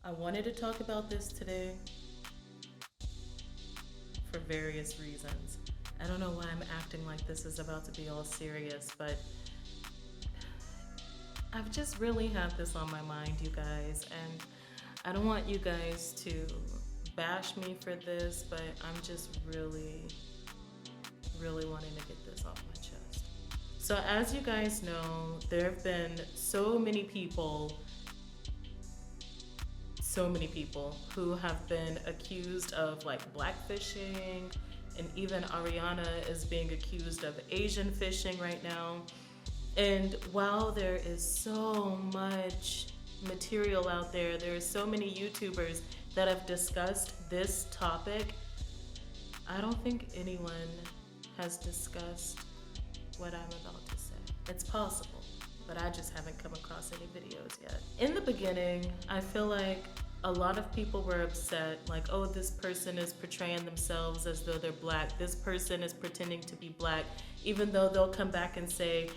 I wanted to talk about this today for various reasons. I don't know why I'm acting like this is about to be all serious, but I've just really had this on my mind, you guys, and I don't want you guys to bash me for this, but I'm just really wanting to get this off my chest. So, as you guys know, there have been so many people who have been accused of like blackfishing, and even Ariana is being accused of Asian fishing right now. And while there is so much material out there, there are so many YouTubers that have discussed this topic, I don't think anyone has discussed what I'm about to say. It's possible, but I just haven't come across any videos yet. In the beginning, I feel like a lot of people were upset, like, oh, this person is portraying themselves as though they're black. This person is pretending to be black, even though they'll come back and say,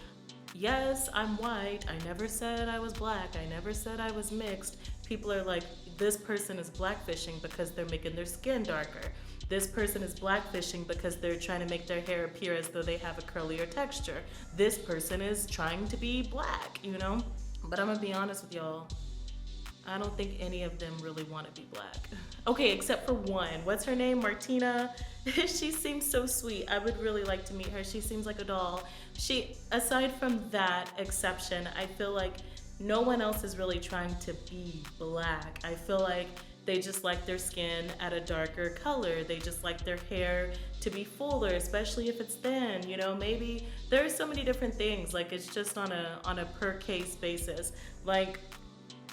yes, I'm white. I never said I was black. I never said I was mixed. People are like, this person is blackfishing because they're making their skin darker. This person is blackfishing because they're trying to make their hair appear as though they have a curlier texture. This person is trying to be black, you know? But I'm gonna be honest with y'all. I don't think any of them really want to be black. Okay, except for one. What's her name? Martina. She seems so sweet. I would really like to meet her. She seems like a doll. Aside from that exception, I feel like no one else is really trying to be black. I feel like they just like their skin at a darker color. They just like their hair to be fuller, especially if it's thin. You know, maybe there are so many different things. Like, it's just on a per case basis. Like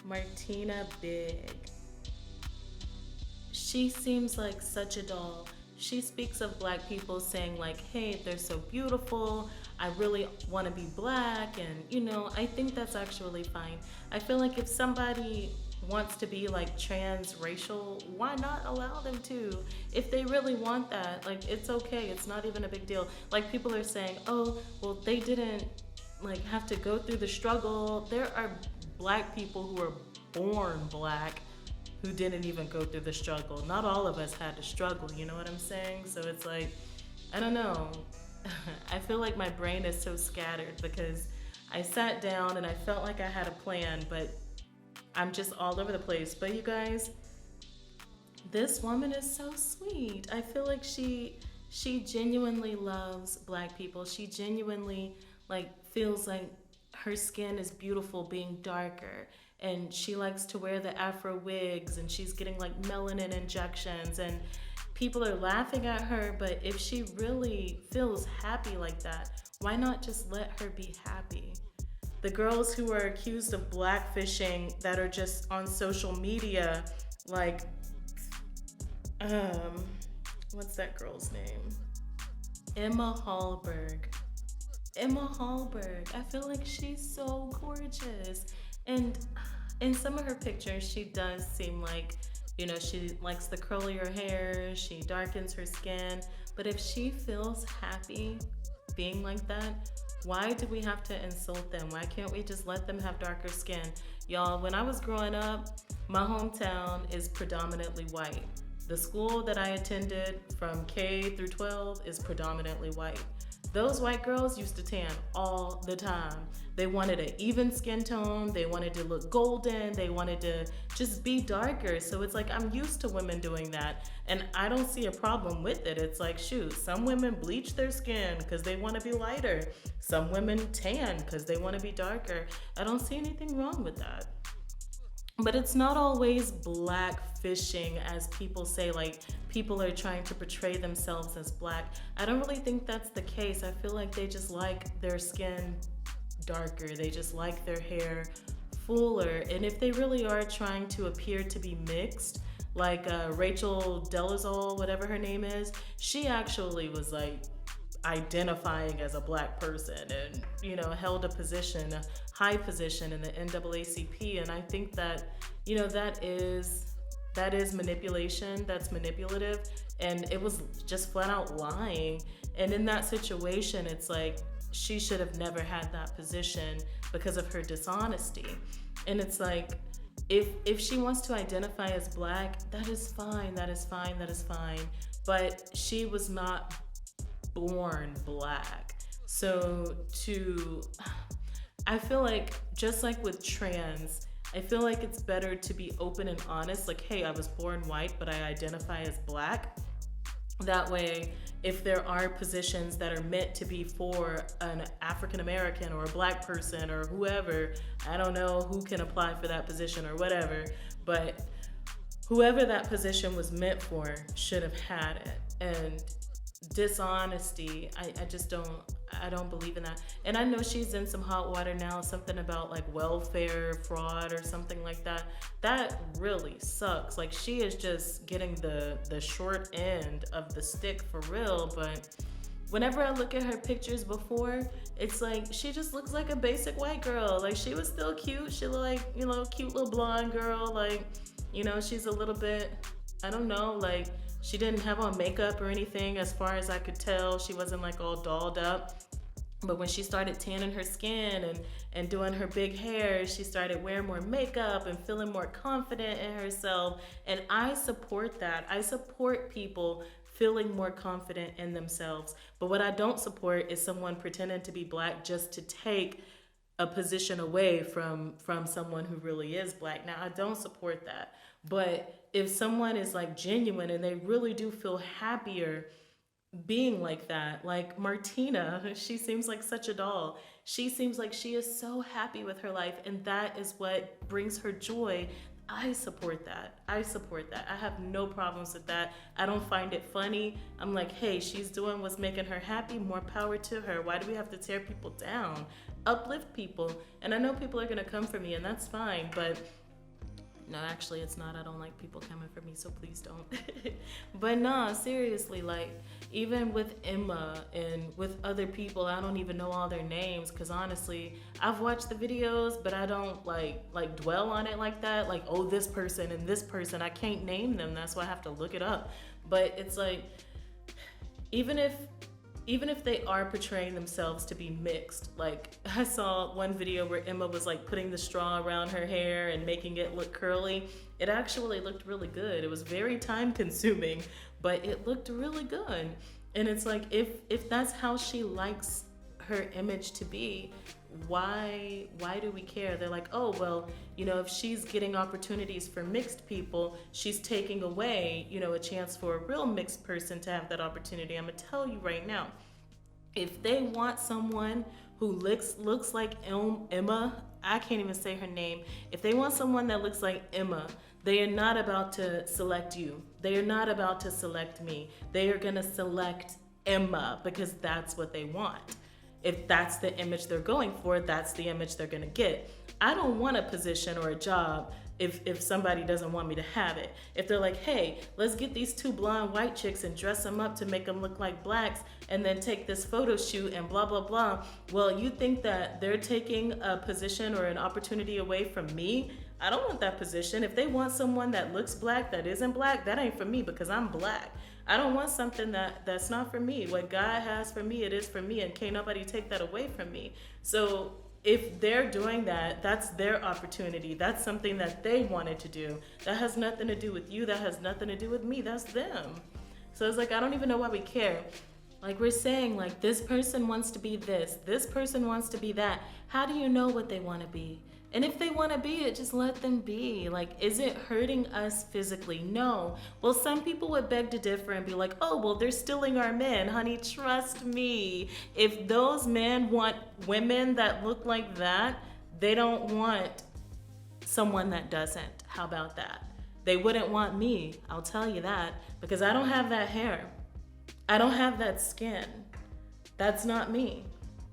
Martina Big. She seems like such a doll. She speaks of black people saying like, hey, they're so beautiful. I really want to be black. And, you know, I think that's actually fine. I feel like if somebody wants to be like transracial, why not allow them to? If they really want that, like, it's okay. It's not even a big deal. Like, people are saying, oh, well, they didn't like have to go through the struggle. There are black people who are born black who didn't even go through the struggle. Not all of us had to struggle, you know what I'm saying? So it's like, I don't know. I feel like my brain is so scattered because I sat down and I felt like I had a plan, but I'm just all over the place. But you guys, this woman is so sweet. I feel like she genuinely loves black people. She genuinely like feels like her skin is beautiful being darker, and she likes to wear the afro wigs, and she's getting like melanin injections, and people are laughing at her. But if she really feels happy like that, why not just let her be happy? The girls who are accused of blackfishing that are just on social media, like what's that girl's name? Emma Hallberg. I feel like she's so gorgeous. And in some of her pictures, she does seem like, you know, she likes the curlier hair, she darkens her skin. But if she feels happy being like that, why do we have to insult them? Why can't we just let them have darker skin? Y'all, when I was growing up, my hometown is predominantly white. The school that I attended from K through 12 is predominantly white. Those white girls used to tan all the time. They wanted an even skin tone. They wanted to look golden. They wanted to just be darker. So it's like, I'm used to women doing that, and I don't see a problem with it. It's like, shoot, some women bleach their skin because they want to be lighter. Some women tan because they want to be darker. I don't see anything wrong with that. But it's not always blackfishing, as people say, like people are trying to portray themselves as black. I don't really think that's the case. I feel like they just like their skin darker. They just like their hair fuller. And if they really are trying to appear to be mixed, like Rachel Dolezal, whatever her name is, she actually was like identifying as a black person and, you know, held a position, a high position in the NAACP. And I think that, you know, that is manipulation. That's manipulative. And it was just flat out lying. And in that situation, it's like, she should have never had that position because of her dishonesty. And it's like, If she wants to identify as black, that is fine. That is fine. That is fine. But she was not born black. So I feel like, just like with trans, I feel like it's better to be open and honest. Like, hey, I was born white, but I identify as black. That way, if there are positions that are meant to be for an African American or a black person or whoever, I don't know who can apply for that position or whatever, but whoever that position was meant for should have had it. And dishonesty, I just don't believe in that. And I know she's in some hot water now, something about like welfare fraud or something like that. That really sucks. Like, she is just getting the short end of the stick for real. But whenever I look at her pictures before, it's like she just looks like a basic white girl. Like, she was still cute. She looked like, cute little blonde girl. Like, she's a little bit, I don't know, like, she didn't have on makeup or anything as far as I could tell. She wasn't like all dolled up. But when she started tanning her skin and doing her big hair, she started wearing more makeup and feeling more confident in herself. And I support that. I support people feeling more confident in themselves. But what I don't support is someone pretending to be black just to take a position away from someone who really is black. Now, I don't support that. But if someone is like genuine and they really do feel happier being like that, like Martina, she seems like such a doll. She seems like she is so happy with her life, and that is what brings her joy. I support that. I have no problems with that. I don't find it funny. I'm like, hey, she's doing what's making her happy. More power to her. Why do we have to tear people down? Uplift people. And I know people are going to come for me, and that's fine, but no, actually, it's not. I don't like people coming for me, so please don't. But nah, seriously, like, even with Emma and with other people, I don't even know all their names, because honestly, I've watched the videos, but I don't like dwell on it like that. Like, oh, this person and this person, I can't name them. That's why I have to look it up. But it's like, even if they are portraying themselves to be mixed, like I saw one video where Emma was like putting the straw around her hair and making it look curly. It actually looked really good. It was very time consuming, but it looked really good. And it's like, if that's how she likes her image to be, why do we care? They're like, oh, well, if she's getting opportunities for mixed people, she's taking away, a chance for a real mixed person to have that opportunity. I'm gonna tell you right now, if they want someone who looks like Emma, I can't even say her name. If they want someone that looks like Emma, they are not about to select you. They are not about to select me. They are gonna select Emma because that's what they want. If that's the image they're going for, that's the image they're gonna get. I don't want a position or a job if somebody doesn't want me to have it. If they're like, hey, let's get these two blonde white chicks and dress them up to make them look like blacks and then take this photo shoot and blah, blah, blah. Well, you think that they're taking a position or an opportunity away from me? I don't want that position. If they want someone that looks black that isn't black, that ain't for me because I'm black. I don't want something that's not for me. What God has for me, it is for me, and can't nobody take that away from me. So if they're doing that, that's their opportunity. That's something that they wanted to do. That has nothing to do with you. That has nothing to do with me. That's them. So it's like, I don't even know why we care. Like we're saying, like, this person wants to be this person wants to be that. How do you know what they want to be? And if they want to be it, just let them be. Like, is it hurting us physically? No. Well, some people would beg to differ and be like, oh, well, they're stealing our men. Honey, trust me. If those men want women that look like that, they don't want someone that doesn't. How about that? They wouldn't want me, I'll tell you that, because I don't have that hair. I don't have that skin. That's not me.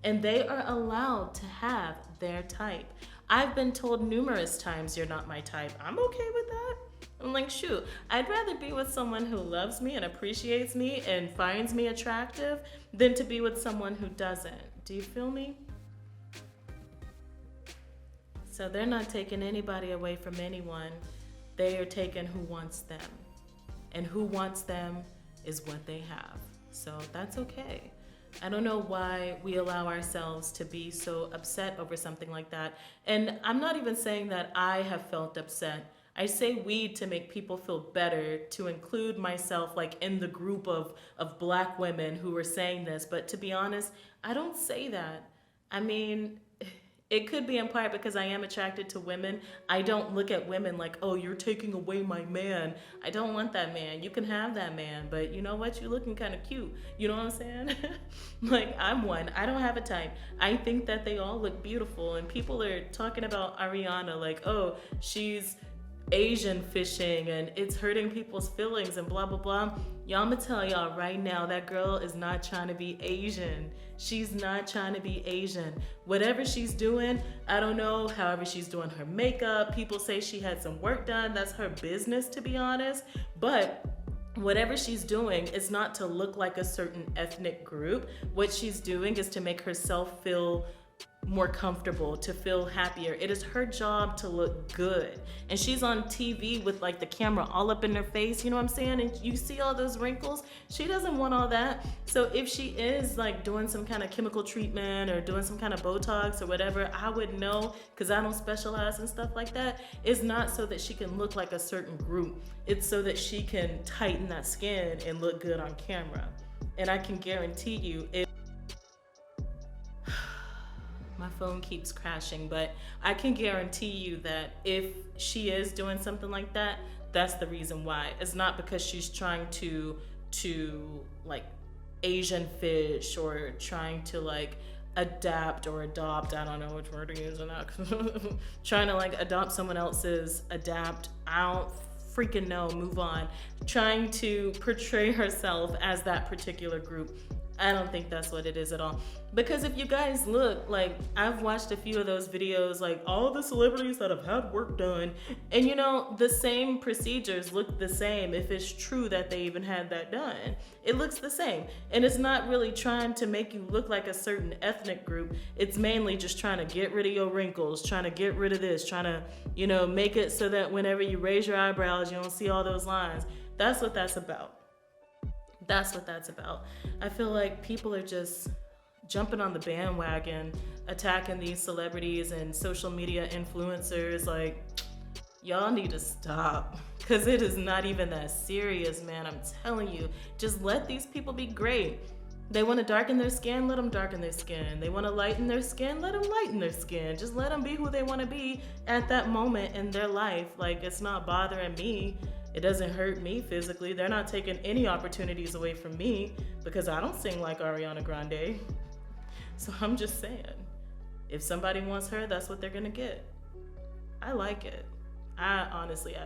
And they are allowed to have their type. I've been told numerous times, you're not my type. I'm okay with that. I'm like, shoot, I'd rather be with someone who loves me and appreciates me and finds me attractive than to be with someone who doesn't. Do you feel me? So they're not taking anybody away from anyone. They are taking who wants them. And who wants them is what they have. So that's okay. I don't know why we allow ourselves to be so upset over something like that. And I'm not even saying that I have felt upset. I say we to make people feel better, to include myself like in the group of black women who were saying this. But to be honest, I don't say that. I mean, it could be in part because I am attracted to women. I don't look at women like, oh, you're taking away my man. I don't want that man. You can have that man, but you know what? You're looking kind of cute. You know what I'm saying? Like, I'm one. I don't have a type. I think that they all look beautiful, and people are talking about Ariana like, oh, she's Asian fishing and it's hurting people's feelings and blah blah blah. Y'all, I'ma tell y'all right now, that girl is not trying to be Asian. She's not trying to be Asian. Whatever she's doing, I don't know, however she's doing her makeup, people say she had some work done, that's her business, to be honest. But whatever she's doing is not to look like a certain ethnic group. What she's doing is to make herself feel more comfortable, to feel happier. It is her job to look good. And she's on TV with like the camera all up in her face, you know what I'm saying? And you see all those wrinkles. She doesn't want all that. So if she is like doing some kind of chemical treatment or doing some kind of Botox or whatever, I would know, because I don't specialize in stuff like that. It's not so that she can look like a certain group. It's so that she can tighten that skin and look good on camera. And I can guarantee you, my phone keeps crashing, but I can guarantee you that if she is doing something like that, that's the reason why. It's not because she's trying to like Asian fish or trying to like adapt or adopt, I don't know which word to use in that, trying to like adopt someone else's, adapt, I don't freaking know, move on, trying to portray herself as that particular group. I don't think that's what it is at all. Because if you guys look, like, I've watched a few of those videos, like all the celebrities that have had work done, and you know, the same procedures look the same if it's true that they even had that done. It looks the same. And it's not really trying to make you look like a certain ethnic group. It's mainly just trying to get rid of your wrinkles, trying to get rid of this, trying to, you know, make it so that whenever you raise your eyebrows, you don't see all those lines. That's what that's about. That's what that's about. I feel like people are just jumping on the bandwagon, attacking these celebrities and social media influencers. Like, y'all need to stop, because it is not even that serious, man. I'm telling you, just let these people be great. They want to darken their skin, let them darken their skin. They want to lighten their skin, let them lighten their skin. Just let them be who they want to be at that moment in their life. Like, it's not bothering me. It doesn't hurt me physically. They're not taking any opportunities away from me because I don't sing like Ariana Grande. So I'm just saying, if somebody wants her, that's what they're gonna get. I like it. I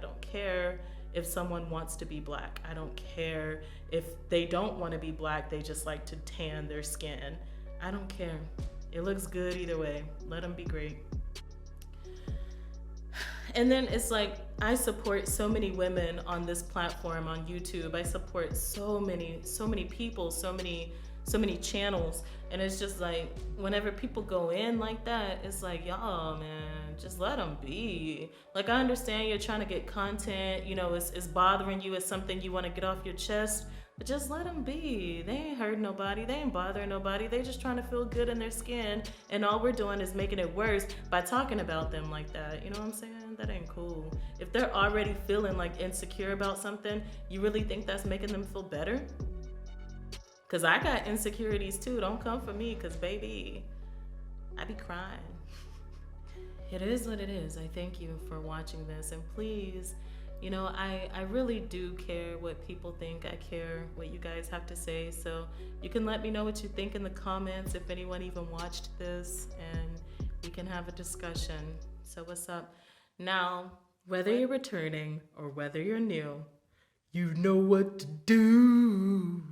don't care if someone wants to be black. I don't care if they don't want to be black, they just like to tan their skin. I don't care. It looks good either way. Let them be great. And then it's like, I support so many women on this platform on YouTube. I support so many people, so many channels. And it's just like, whenever people go in like that, it's like, y'all, man, just let them be. Like, I understand you're trying to get content, you know, it's bothering you, it's something you want to get off your chest, but just let them be. They ain't hurting nobody, they ain't bothering nobody, they just trying to feel good in their skin, and all we're doing is making it worse by talking about them like that. You know what I'm saying? That ain't cool. If they're already feeling like insecure about something, you really think that's making them feel better? Because I got insecurities too. Don't come for me, because baby, I be crying. It is what it is. I thank you for watching this. And please, you know, I really do care what people think. I care what you guys have to say. So you can let me know what you think in the comments, if anyone even watched this, and we can have a discussion. So what's up? Now, whether you're returning or whether you're new, you know what to do.